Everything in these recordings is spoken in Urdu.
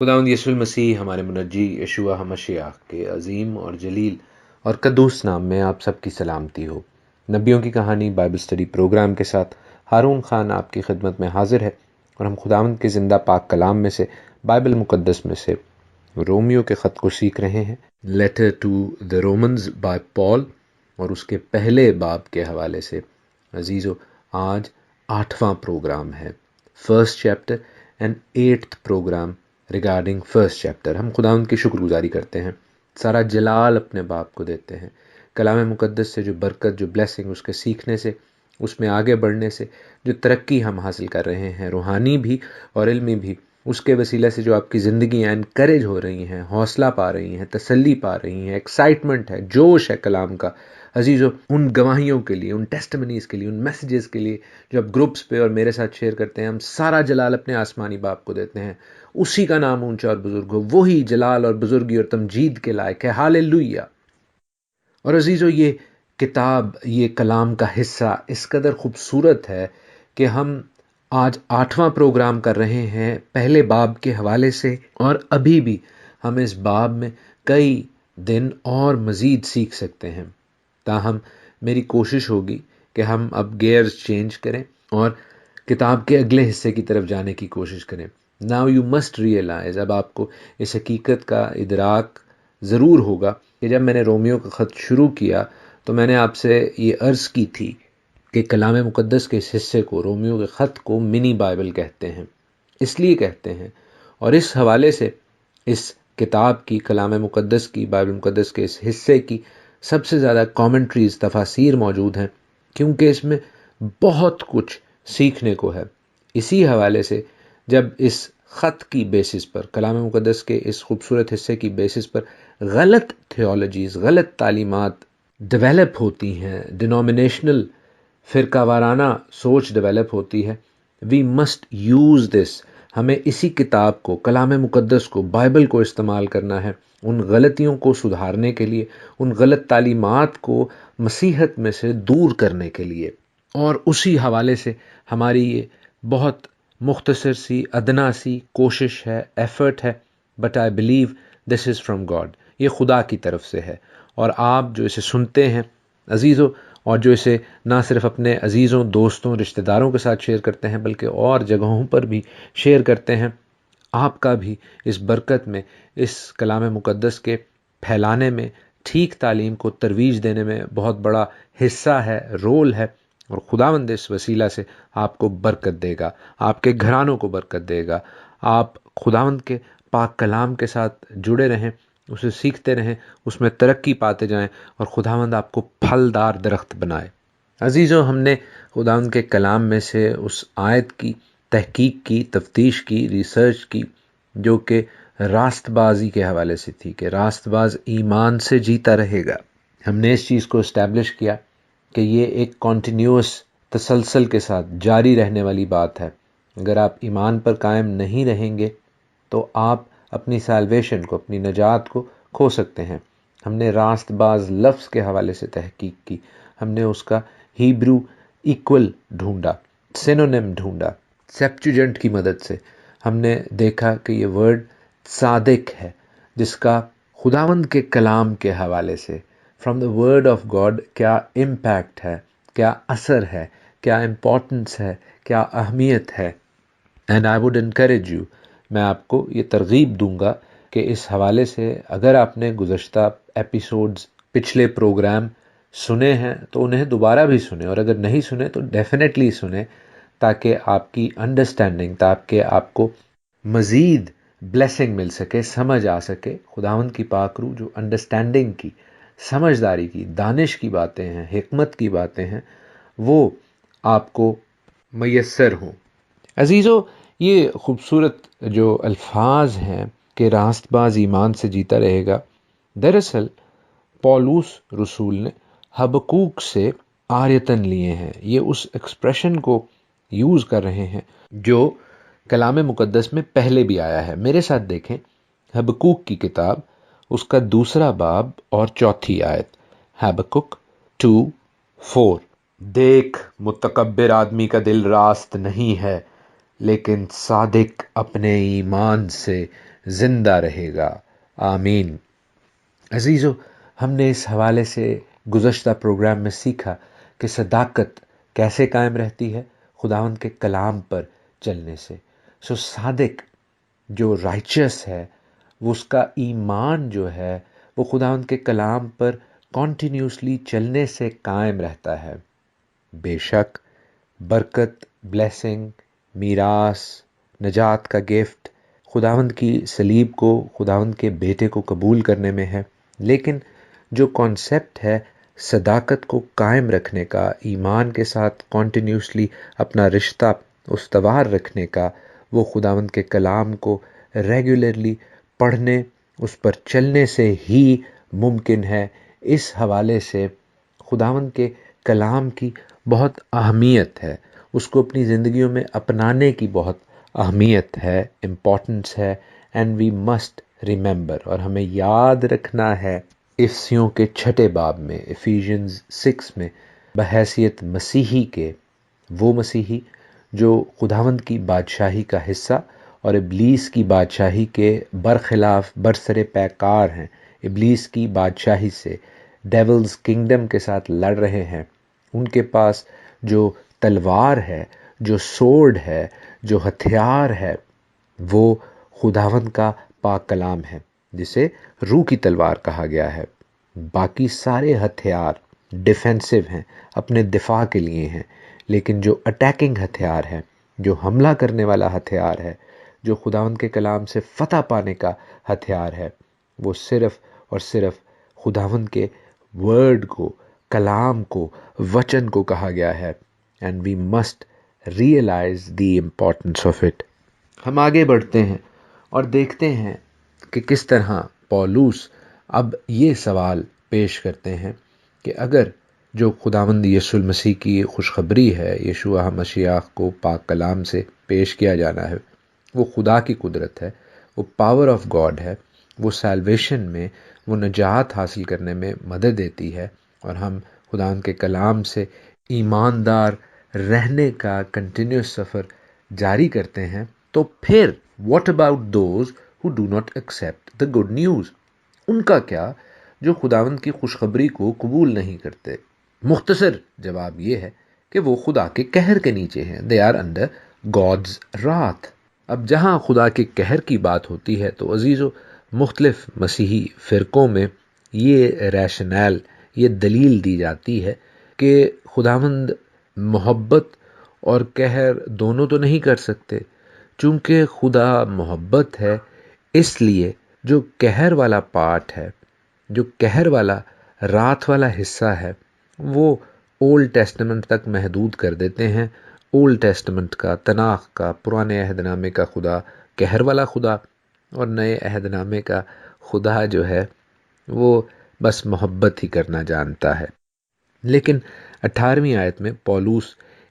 خداوند یسوع المسیح ہمارے منجی یشوع مشیح کے عظیم اور جلیل اور قدوس نام میں آپ سب کی سلامتی ہو۔ نبیوں کی کہانی بائبل اسٹڈی پروگرام کے ساتھ ہارون خان آپ کی خدمت میں حاضر ہے، اور ہم خداوند کے زندہ پاک کلام میں سے، بائبل مقدس میں سے رومیو کے خط کو سیکھ رہے ہیں، letter to the Romans by Paul, اور اس کے پہلے باب کے حوالے سے عزیزو آج 8واں پروگرام ہے، first chapter and 8th programme regarding first chapter. ہم خداوند کی شکر گزاری کرتے ہیں، سارا جلال اپنے باپ کو دیتے ہیں، کلام مقدس سے جو برکت، جو بلیسنگ، اس کے سیکھنے سے، اس میں آگے بڑھنے سے جو ترقی ہم حاصل کر رہے ہیں، روحانی بھی اور علمی بھی، اس کے وسیلے سے جو آپ کی زندگیاں انکریج ہو رہی ہیں، حوصلہ پا رہی ہیں، تسلی پا رہی ہیں، ایکسائٹمنٹ ہے، جوش ہے کلام کا، عزیزو ان گواہیوں کے لیے، ان ٹیسٹمنیز کے لیے، ان میسیجز کے لیے جو آپ گروپس پہ اور میرے ساتھ شیئر کرتے ہیں، ہم سارا جلال اپنے آسمانی باپ کو دیتے ہیں۔ اسی کا نام اونچا اور بزرگ ہو، وہی جلال اور بزرگی اور تمجید کے لائق ہے، ہاللیلویہ۔ اور عزیزو یہ کتاب، یہ کلام کا حصہ اس قدر خوبصورت ہے کہ ہم آج 8واں پروگرام کر رہے ہیں پہلے باب کے حوالے سے، اور ابھی بھی ہم اس باب میں کئی دن اور مزید سیکھ سکتے ہیں۔ تاہم میری کوشش ہوگی کہ ہم اب گیئرز چینج کریں اور کتاب کے اگلے حصے کی طرف جانے کی کوشش کریں۔ Now you must realize، اب آپ کو اس حقیقت کا ادراک ضرور ہوگا کہ جب میں نے رومیو کا خط شروع کیا تو میں نے آپ سے یہ عرض کی تھی کہ کلام مقدس کے اس حصے کو، رومیو کے خط کو، منی بائبل کہتے ہیں، اس لیے کہتے ہیں، اور اس حوالے سے اس کتاب کی، کلام مقدس کی، بائبل مقدس کے اس حصے کی سب سے زیادہ کامنٹریز، تفاسیر موجود ہیں، کیونکہ اس میں بہت کچھ سیکھنے کو ہے۔ اسی حوالے سے جب اس خط کی بیسس پر، کلام مقدس کے اس خوبصورت حصے کی بیسس پر غلط تھیولوجیز، غلط تعلیمات ڈیولپ ہوتی ہیں، ڈینومینیشنل، فرقہ وارانہ سوچ ڈیولپ ہوتی ہے، وی مسٹ یوز دس، ہمیں اسی کتاب کو، کلام مقدس کو، بائبل کو استعمال کرنا ہے ان غلطیوں کو سدھارنے کے لیے، ان غلط تعلیمات کو مسیحت میں سے دور کرنے کے لیے۔ اور اسی حوالے سے ہماری یہ بہت مختصر سی، ادنا سی کوشش ہے، ایفرٹ ہے، but I believe this is from God, یہ خدا کی طرف سے ہے۔ اور آپ جو اسے سنتے ہیں عزیزوں، اور جو اسے نہ صرف اپنے عزیزوں، دوستوں، رشتہ داروں کے ساتھ شیئر کرتے ہیں بلکہ اور جگہوں پر بھی شیئر کرتے ہیں، آپ کا بھی اس برکت میں، اس کلام مقدس کے پھیلانے میں، ٹھیک تعلیم کو ترویج دینے میں بہت بڑا حصہ ہے، رول ہے، اور خداوند اس وسیلہ سے آپ کو برکت دے گا، آپ کے گھرانوں کو برکت دے گا۔ آپ خداوند کے پاک کلام کے ساتھ جڑے رہیں، اسے سیکھتے رہیں، اس میں ترقی پاتے جائیں، اور خداوند آپ کو پھلدار درخت بنائے۔ عزیزوں، ہم نے خداوند کے کلام میں سے اس آیت کی تحقیق کی، تفتیش کی، ریسرچ کی، جو کہ راست بازی کے حوالے سے تھی، کہ راست باز ایمان سے جیتا رہے گا۔ ہم نے اس چیز کو اسٹیبلش کیا کہ یہ ایک کنٹینیوس، تسلسل کے ساتھ جاری رہنے والی بات ہے۔ اگر آپ ایمان پر قائم نہیں رہیں گے تو آپ اپنی سیلویشن کو، اپنی نجات کو کھو سکتے ہیں۔ ہم نے راست باز لفظ کے حوالے سے تحقیق کی، ہم نے اس کا ہیبرو ایکول ڈھونڈا، سینونیم ڈھونڈا، سیپچوجنٹ کی مدد سے ہم نے دیکھا کہ یہ ورڈ صادق ہے، جس کا خداوند کے کلام کے حوالے سے، from the word of God, کیا امپیکٹ ہے، کیا اثر ہے، کیا امپورٹنس ہے، کیا اہمیت ہے۔ And I would encourage you, میں آپ کو یہ ترغیب دوں گا کہ اس حوالے سے اگر آپ نے گزشتہ ایپیسوڈز، پچھلے پروگرام سنے ہیں تو انہیں دوبارہ بھی سنیں، اور اگر نہیں سنے تو ڈیفینیٹلی سنیں، تاکہ آپ کی انڈرسٹینڈنگ، تاکہ آپ کو مزید بلیسنگ مل سکے، سمجھ آ سکے۔ خداوند کی پاک روح جو انڈرسٹینڈنگ کی، سمجھداری کی، دانش کی باتیں ہیں، حکمت کی باتیں ہیں، وہ آپ کو میسر ہوں۔ عزیزو، یہ خوبصورت جو الفاظ ہیں کہ راست باز ایمان سے جیتا رہے گا، دراصل پولس رسول نے حبقوق سے آریتن لیے ہیں۔ یہ اس ایکسپریشن کو یوز کر رہے ہیں جو کلام مقدس میں پہلے بھی آیا ہے۔ میرے ساتھ دیکھیں، حبقوق کی کتاب، اس کا 2 باب اور 4 آیت، حبقوق 2:4۔ دیکھ، متکبر آدمی کا دل راست نہیں ہے، لیکن صادق اپنے ایمان سے زندہ رہے گا، آمین۔ عزیزو، ہم نے اس حوالے سے گزشتہ پروگرام میں سیکھا کہ صداقت کیسے قائم رہتی ہے، خداوند کے کلام پر چلنے سے۔ صادق جو رائچس ہے، وہ اس کا ایمان جو ہے وہ خداوند کے کلام پر کنٹینیوسلی چلنے سے قائم رہتا ہے۔ بے شک برکت، بلیسنگ، میراث، نجات کا گفٹ خداوند کی صلیب کو، خداوند کے بیٹے کو قبول کرنے میں ہے، لیکن جو کانسیپٹ ہے صداقت کو قائم رکھنے کا، ایمان کے ساتھ کنٹینیوسلی اپنا رشتہ استوار رکھنے کا، وہ خداوند کے کلام کو ریگولرلی پڑھنے، اس پر چلنے سے ہی ممکن ہے۔ اس حوالے سے خداوند کے کلام کی بہت اہمیت ہے، اس کو اپنی زندگیوں میں اپنانے کی بہت اہمیت ہے، امپورٹنس ہے، اینڈ وی مسٹ ریممبر، اور ہمیں یاد رکھنا ہے۔ افسیوں کے 6 باب میں، ایفیشینز 6 میں، بحیثیت مسیحی کے، وہ مسیحی جو خداوند کی بادشاہی کا حصہ اور ابلیس کی بادشاہی کے برخلاف برسر پیکار ہیں، ابلیس کی بادشاہی سے، ڈیولز کنگڈم کے ساتھ لڑ رہے ہیں، ان کے پاس جو تلوار ہے، جو سورڈ ہے، جو ہتھیار ہے، وہ خداوند کا پاک کلام ہے، جسے روح کی تلوار کہا گیا ہے۔ باقی سارے ہتھیار ڈیفینسو ہیں، اپنے دفاع کے لیے ہیں، لیکن جو اٹیکنگ ہتھیار ہے، جو حملہ کرنے والا ہتھیار ہے، جو خداوند کے کلام سے فتح پانے کا ہتھیار ہے، وہ صرف اور صرف خداوند کے ورڈ کو، کلام کو، وچن کو کہا گیا ہے، and we must realise the importance of it. ہم آگے بڑھتے ہیں اور دیکھتے ہیں کہ کس طرح پولوس اب یہ سوال پیش کرتے ہیں کہ اگر جو خداوند یسوع المسیح کی خوشخبری ہے، یشوع مسیح کو پاک کلام سے پیش کیا جانا ہے، وہ خدا کی قدرت ہے، وہ پاور آف گاڈ ہے، وہ سیلویشن میں، وہ نجات حاصل کرنے میں مدد دیتی ہے، اور ہم خداوند کے کلام سے ایماندار رہنے کا کنٹینیوس سفر جاری کرتے ہیں، تو پھر what about those who do not accept the good news? ان کا کیا جو خداوند کی خوشخبری کو قبول نہیں کرتے؟ مختصر جواب یہ ہے کہ وہ خدا کے قہر کے نیچے ہیں، دے آر انڈر گاڈز راتھ۔ اب جہاں خدا کے قہر کی بات ہوتی ہے تو عزیزو، مختلف مسیحی فرقوں میں یہ ریشنل، یہ دلیل دی جاتی ہے کہ خداوند محبت اور قہر دونوں تو نہیں کر سکتے، چونکہ خدا محبت ہے، اس لیے جو قہر والا پارٹ ہے، جو قہر والا رات والا حصہ ہے، وہ اولڈ ٹیسٹمنٹ تک محدود کر دیتے ہیں۔ اولڈ ٹیسٹمنٹ کا، تناخ کا، پرانے عہد نامے کا خدا قہر والا خدا، اور نئے عہد نامے کا خدا جو ہے وہ بس محبت ہی کرنا جانتا ہے۔ لیکن 18ویں آیت میں پولوس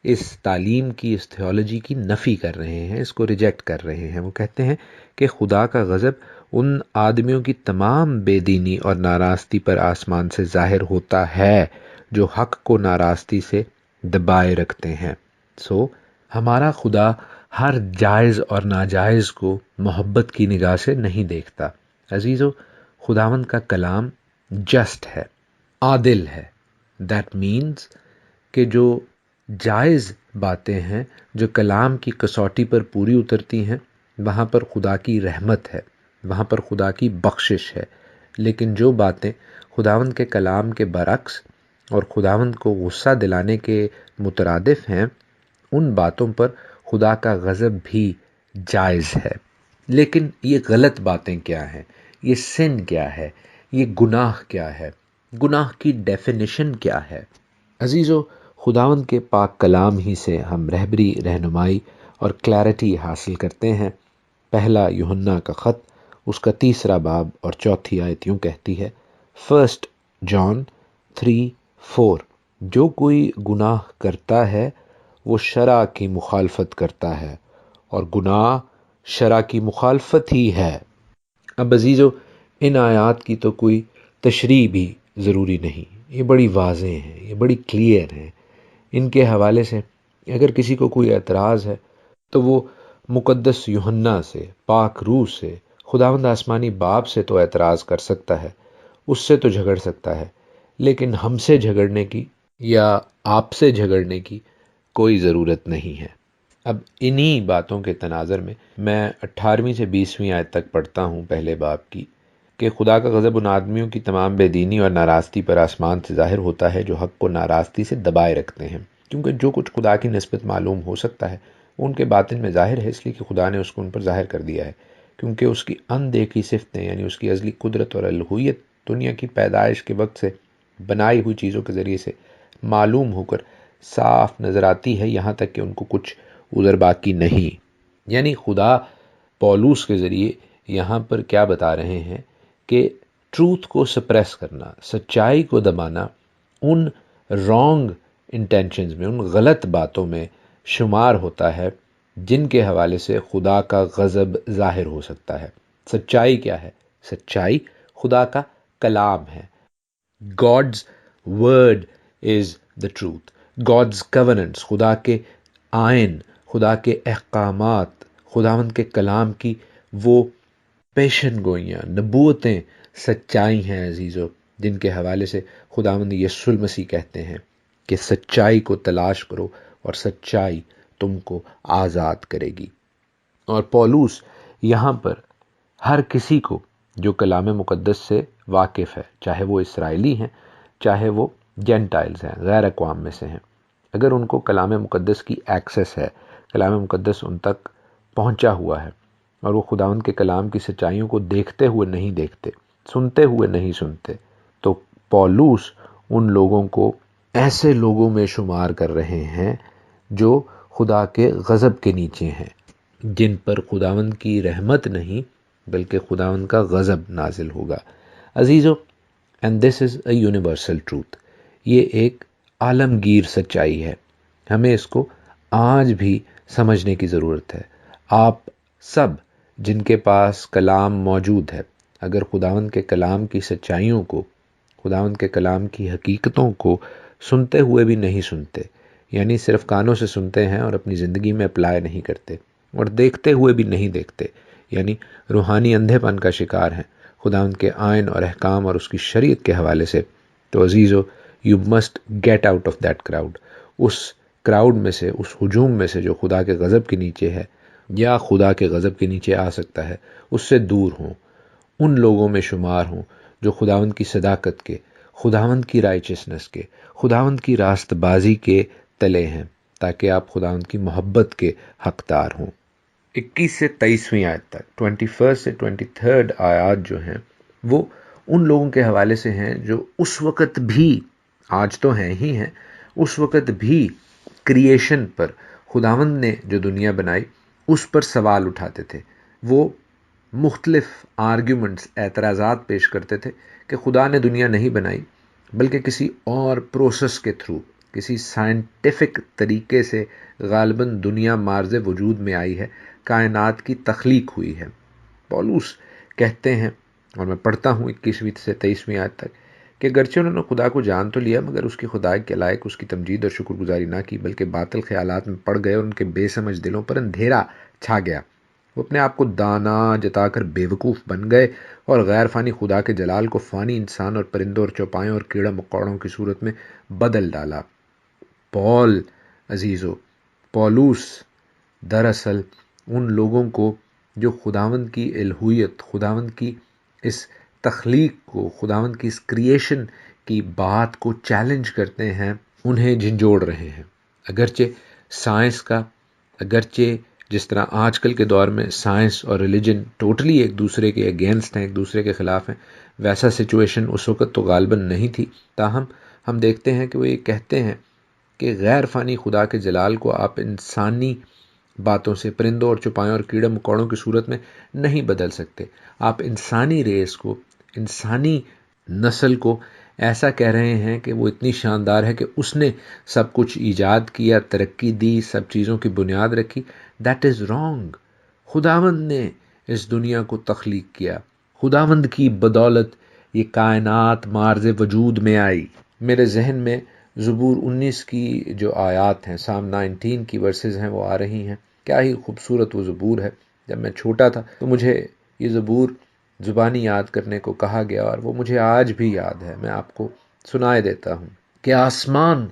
اس تعلیم کی، اس تھیولوجی کی نفی کر رہے ہیں، اس کو ریجیکٹ کر رہے ہیں۔ وہ کہتے ہیں کہ خدا کا غضب ان آدمیوں کی تمام بے دینی اور ناراستی پر آسمان سے ظاہر ہوتا ہے جو حق کو ناراستی سے دبائے رکھتے ہیں۔ ہمارا خدا ہر جائز اور ناجائز کو محبت کی نگاہ سے نہیں دیکھتا۔ عزیزو، خداوند کا کلام جسٹ ہے، عادل ہے۔ دیٹ مینز کہ جو جائز باتیں ہیں، جو کلام کی کسوٹی پر پوری اترتی ہیں، وہاں پر خدا کی رحمت ہے، وہاں پر خدا کی بخشش ہے۔ لیکن جو باتیں خداوند کے کلام کے برعکس اور خداوند کو غصہ دلانے کے مترادف ہیں، ان باتوں پر خدا کا غضب بھی جائز ہے۔ لیکن یہ غلط باتیں کیا ہیں؟ یہ سن کیا ہے؟ یہ گناہ کیا ہے؟ گناہ کی ڈیفینیشن کیا ہے؟ عزیزو، خداوند کے پاک کلام ہی سے ہم رہبری، رہنمائی اور کلیرٹی حاصل کرتے ہیں۔ پہلا یوحنا کا خط، اس کا 3 باب اور 4 آیت یوں کہتی ہے، 1 جان 3:4، جو کوئی گناہ کرتا ہے وہ شرع کی مخالفت کرتا ہے، اور گناہ شرع کی مخالفت ہی ہے۔ اب عزیزو، ان آیات کی تو کوئی تشریح بھی ضروری نہیں، یہ بڑی واضح ہیں، یہ بڑی کلیئر ہیں۔ ان کے حوالے سے اگر کسی کو کوئی اعتراض ہے تو وہ مقدس یوحنا سے، پاک روح سے، خداوند آسمانی باپ سے تو اعتراض کر سکتا ہے، اس سے تو جھگڑ سکتا ہے، لیکن ہم سے جھگڑنے کی یا آپ سے جھگڑنے کی کوئی ضرورت نہیں ہے۔ اب انہی باتوں کے تناظر میں 18ویں سے 20ویں آیت تک پڑھتا ہوں پہلے باب کی، کہ خدا کا غضب ان آدمیوں کی تمام بے دینی اور ناراستی پر آسمان سے ظاہر ہوتا ہے جو حق کو ناراستی سے دبائے رکھتے ہیں، کیونکہ جو کچھ خدا کی نسبت معلوم ہو سکتا ہے وہ ان کے باطن میں ظاہر ہے، اس لیے کہ خدا نے اس کو ان پر ظاہر کر دیا ہے، کیونکہ اس کی اندیکھی صفتیں یعنی اس کی ازلی قدرت اور الوہیت دنیا کی پیدائش کے وقت سے بنائی ہوئی چیزوں کے ذریعے سے معلوم ہو کر صاف نظر آتی ہے، یہاں تک کہ ان کو کچھ ادھر باقی نہیں۔ یعنی خدا پولوس کے ذریعے یہاں پر کیا بتا رہے ہیں کہ ٹروتھ کو سپریس کرنا، سچائی کو دبانا، ان رانگ انٹینشنز میں، ان غلط باتوں میں شمار ہوتا ہے جن کے حوالے سے خدا کا غضب ظاہر ہو سکتا ہے۔ سچائی کیا ہے؟ سچائی خدا کا کلام ہے۔ God's word is the truth. God's covenants، خدا کے آئین، خدا کے احکامات، خداوند کے کلام کی وہ پیشن گوئیاں، نبوتیں سچائی ہیں عزیزو، جن کے حوالے سے خداوند یسوع المسیح کہتے ہیں کہ سچائی کو تلاش کرو اور سچائی تم کو آزاد کرے گی۔ اور پولوس یہاں پر ہر کسی کو جو کلام مقدس سے واقف ہے، چاہے وہ اسرائیلی ہیں، چاہے وہ جینٹائلز ہیں، غیر اقوام میں سے ہیں، اگر ان کو کلام مقدس کی ایکسیس ہے، کلام مقدس ان تک پہنچا ہوا ہے اور وہ خداوند کے کلام کی سچائیوں کو دیکھتے ہوئے نہیں دیکھتے، سنتے ہوئے نہیں سنتے، تو پولوس ان لوگوں کو ایسے لوگوں میں شمار کر رہے ہیں جو خدا کے غضب کے نیچے ہیں، جن پر خداوند کی رحمت نہیں بلکہ خداوند کا غضب نازل ہوگا۔ عزیزو، and this is a universal truth, یہ ایک عالمگیر سچائی ہے، ہمیں اس کو آج بھی سمجھنے کی ضرورت ہے۔ آپ سب جن کے پاس کلام موجود ہے، اگر خداوند کے کلام کی سچائیوں کو، خداوند کے کلام کی حقیقتوں کو سنتے ہوئے بھی نہیں سنتے، یعنی صرف کانوں سے سنتے ہیں اور اپنی زندگی میں اپلائی نہیں کرتے، اور دیکھتے ہوئے بھی نہیں دیکھتے، یعنی روحانی اندھے پن کا شکار ہیں خداوند کے آئین اور احکام اور اس کی شریعت کے حوالے سے، تو عزیزو you must get out of that crowd, اس کراؤڈ میں سے، اس ہجوم میں سے جو خدا کے غضب کے نیچے ہے یا خدا کے غضب کے نیچے آ سکتا ہے، اس سے دور ہوں، ان لوگوں میں شمار ہوں جو خداوند کی صداقت کے، خداوند کی رائچسنس کے، خداوند کی راست بازی کے تلے ہیں، تاکہ آپ خداوند کی محبت کے حقدار ہوں۔ 21 سے 23ویں آیت تک، 21 سے 23 آیات جو ہیں وہ ان لوگوں کے حوالے سے ہیں جو اس وقت بھی، آج تو ہیں ہی ہیں، اس وقت بھی کریشن پر، خداوند نے جو دنیا بنائی اس پر سوال اٹھاتے تھے، وہ مختلف آرگیومنٹس، اعتراضات پیش کرتے تھے کہ خدا نے دنیا نہیں بنائی بلکہ کسی اور پروسیس کے تھرو، کسی سائنٹیفک طریقے سے غالباً دنیا مارز وجود میں آئی ہے، کائنات کی تخلیق ہوئی ہے۔ پولوس کہتے ہیں، اور میں پڑھتا ہوں 21ویں سے 23ویں آیت تک، کہ گرچہ انہوں نے خدا کو جان تو لیا مگر اس کی خدائی کے لائق اس کی تمجید اور شکر گزاری نہ کی، بلکہ باطل خیالات میں پڑ گئے اور ان کے بے سمجھ دلوں پر اندھیرا چھا گیا، وہ اپنے آپ کو دانا جتا کر بے وقوف بن گئے اور غیر فانی خدا کے جلال کو فانی انسان اور پرندوں اور چوپایوں اور کیڑا مکوڑوں کی صورت میں بدل ڈالا۔ پول عزیزو، پولوس دراصل ان لوگوں کو جو خداوند کی الوہیت، خداوند کی اس تخلیق کو، خداوند کی اس کریشن کی بات کو چیلنج کرتے ہیں، انہیں جھنجھوڑ رہے ہیں۔ اگرچہ سائنس کا، اگرچہ جس طرح آج کل کے دور میں سائنس اور ریلیجن ٹوٹلی ایک دوسرے کے اگینسٹ ہیں، ایک دوسرے کے خلاف ہیں، ویسا سچویشن اس وقت تو غالباً نہیں تھی، تاہم ہم دیکھتے ہیں کہ وہ یہ کہتے ہیں کہ غیر فانی خدا کے جلال کو آپ انسانی باتوں سے، پرندوں اور چوپایوں اور کیڑے مکوڑوں کی صورت میں نہیں بدل سکتے۔ آپ انسانی ریس کو، انسانی نسل کو ایسا کہہ رہے ہیں کہ وہ اتنی شاندار ہے کہ اس نے سب کچھ ایجاد کیا، ترقی دی، سب چیزوں کی بنیاد رکھی۔ That is wrong. خداوند نے اس دنیا کو تخلیق کیا، خداوند کی بدولت یہ کائنات مارز وجود میں آئی۔ میرے ذہن میں زبور 19 کی جو آیات ہیں، سام 19 کی ورسز ہیں، وہ آ رہی ہیں۔ کیا ہی خوبصورت وہ زبور ہے۔ جب میں چھوٹا تھا تو مجھے یہ زبور زبانی یاد کرنے کو کہا گیا اور وہ مجھے آج بھی یاد ہے. میں آپ کو سنائے دیتا ہوں کہ آسمان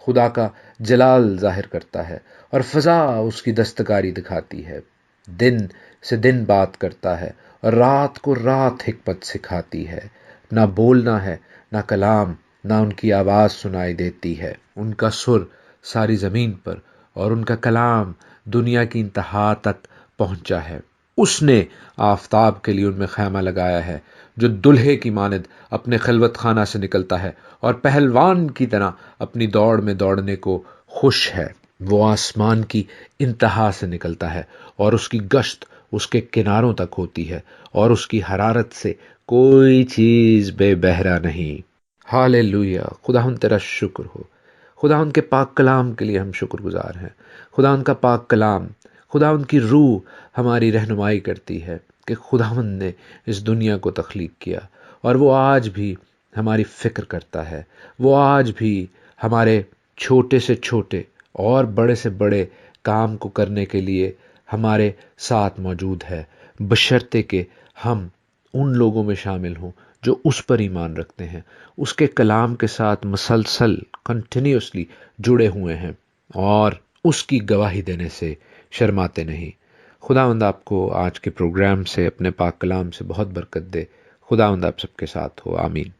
خدا کا جلال ظاہر کرتا ہے اور فضا اس کی دستکاری دکھاتی ہے. دن سے دن بات کرتا ہے اور رات کو رات حکمت سکھاتی ہے. نہ بولنا ہے نہ کلام، نہ ان کی آواز سنائی دیتی ہے. ان کا سر ساری زمین پر اور ان کا کلام دنیا کی انتہا تک پہنچا ہے. اس نے آفتاب کے لیے ان میں خیمہ لگایا ہے جو دلہے کی مانند اپنے خلوت خانہ سے نکلتا ہے اور پہلوان کی طرح اپنی دوڑ میں دوڑنے کو خوش ہے. وہ آسمان کی انتہا سے نکلتا ہے اور اس کی گشت اس کے کناروں تک ہوتی ہے اور اس کی حرارت سے کوئی چیز بے بہرا نہیں. ہاللیلویا! خداوند تیرا شکر ہو. خداوند کے پاک کلام کے لیے ہم شکر گزار ہیں. خداوند کا پاک کلام، خداوند کی روح ہماری رہنمائی کرتی ہے کہ خداوند نے اس دنیا کو تخلیق کیا اور وہ آج بھی ہماری فکر کرتا ہے. وہ آج بھی ہمارے چھوٹے سے چھوٹے اور بڑے سے بڑے کام کو کرنے کے لیے ہمارے ساتھ موجود ہے، بشرطے کہ ہم ان لوگوں میں شامل ہوں جو اس پر ایمان رکھتے ہیں، اس کے کلام کے ساتھ مسلسل کنٹینیوسلی جڑے ہوئے ہیں اور اس کی گواہی دینے سے شرماتے نہیں. خداوند آپ کو آج کے پروگرام سے، اپنے پاک کلام سے بہت برکت دے. خداوند آپ سب کے ساتھ ہو. آمین.